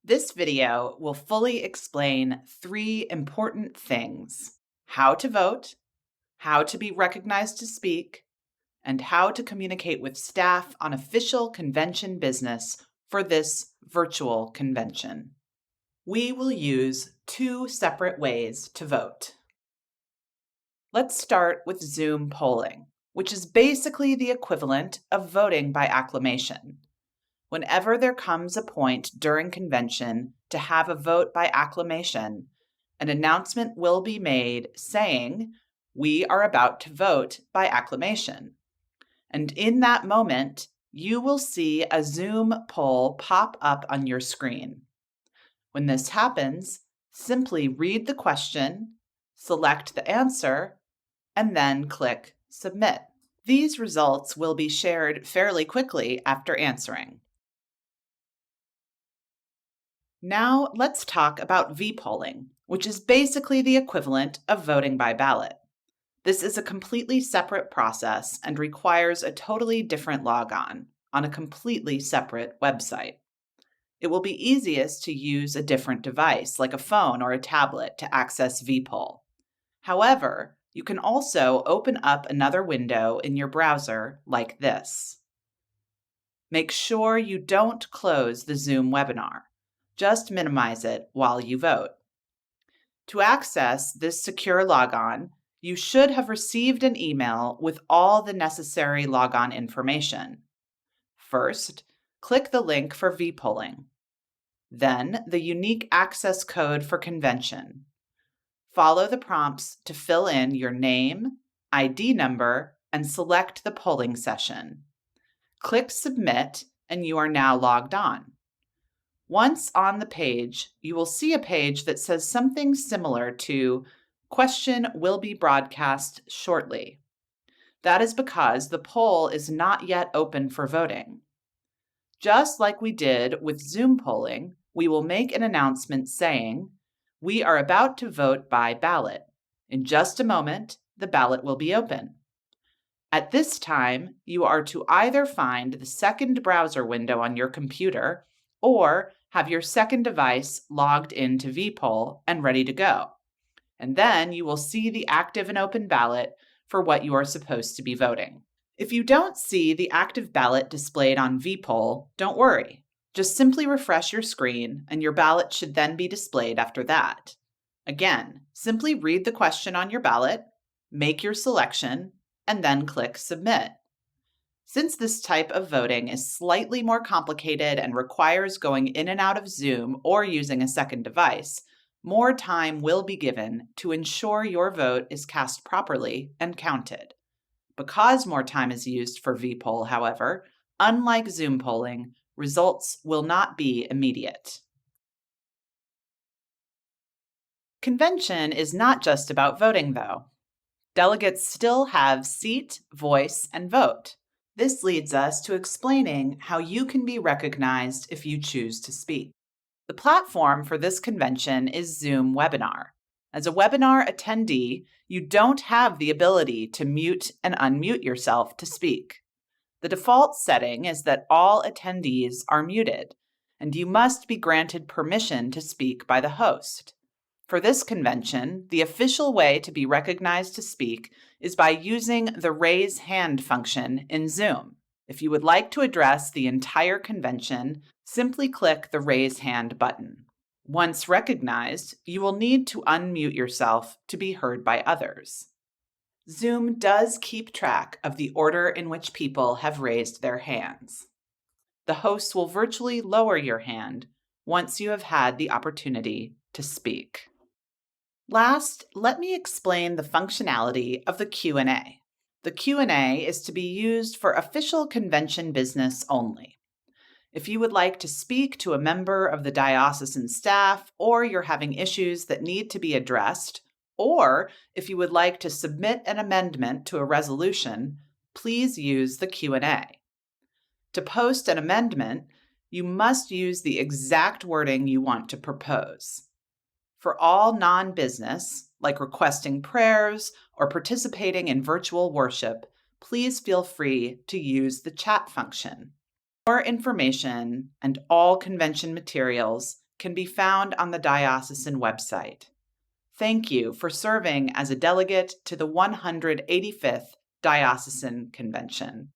This video will fully explain three important things: how to vote, how to be recognized to speak, and how to communicate with staff on official convention business for this virtual convention. We will use two separate ways to vote. Let's start with Zoom polling, which is basically the equivalent of voting by acclamation. Whenever there comes a point during convention to have a vote by acclamation, an announcement will be made saying, "We are about to vote by acclamation." And in that moment, you will see a Zoom poll pop up on your screen. When this happens, simply read the question, select the answer, and then click Submit. These results will be shared fairly quickly after answering. Now let's talk about v-polling, which is basically the equivalent of voting by ballot. This is a completely separate process and requires a totally different logon on a completely separate website. It will be easiest to use a different device like a phone or a tablet to access v-poll. However, you can also open up another window in your browser like this. Make sure you don't close the Zoom webinar. Just minimize it while you vote. To access this secure logon, you should have received an email with all the necessary logon information. First, click the link for v-polling. Then, the unique access code for convention. Follow the prompts to fill in your name, ID number, and select the polling session. Click Submit, and you are now logged on. Once on the page, you will see a page that says something similar to "Question will be broadcast shortly." That is because the poll is not yet open for voting. Just like we did with Zoom polling, we will make an announcement saying, "We are about to vote by ballot. In just a moment, the ballot will be open." At this time, you are to either find the second browser window on your computer or have your second device logged into v-poll and ready to go. And then you will see the active and open ballot for what you are supposed to be voting. If you don't see the active ballot displayed on v-poll, don't worry. Just simply refresh your screen and your ballot should then be displayed after that. Again, simply read the question on your ballot, make your selection, and then click Submit. Since this type of voting is slightly more complicated and requires going in and out of Zoom or using a second device, more time will be given to ensure your vote is cast properly and counted. Because more time is used for v-poll, however, unlike Zoom polling, results will not be immediate. Convention is not just about voting, though. Delegates still have seat, voice, and vote. This leads us to explaining how you can be recognized if you choose to speak. The platform for this convention is Zoom Webinar. As a webinar attendee, you don't have the ability to mute and unmute yourself to speak. The default setting is that all attendees are muted, and you must be granted permission to speak by the host. For this convention, the official way to be recognized to speak is by using the raise hand function in Zoom. If you would like to address the entire convention, simply click the raise hand button. Once recognized, you will need to unmute yourself to be heard by others. Zoom does keep track of the order in which people have raised their hands. The host will virtually lower your hand once you have had the opportunity to speak. Last, let me explain the functionality of the Q&A. The Q&A is to be used for official convention business only. If you would like to speak to a member of the diocesan staff, or you're having issues that need to be addressed, or if you would like to submit an amendment to a resolution, please use the Q&A. To post an amendment, you must use the exact wording you want to propose. For all non-business, like requesting prayers or participating in virtual worship, please feel free to use the chat function. More information and all convention materials can be found on the diocesan website. Thank you for serving as a delegate to the 185th Diocesan Convention.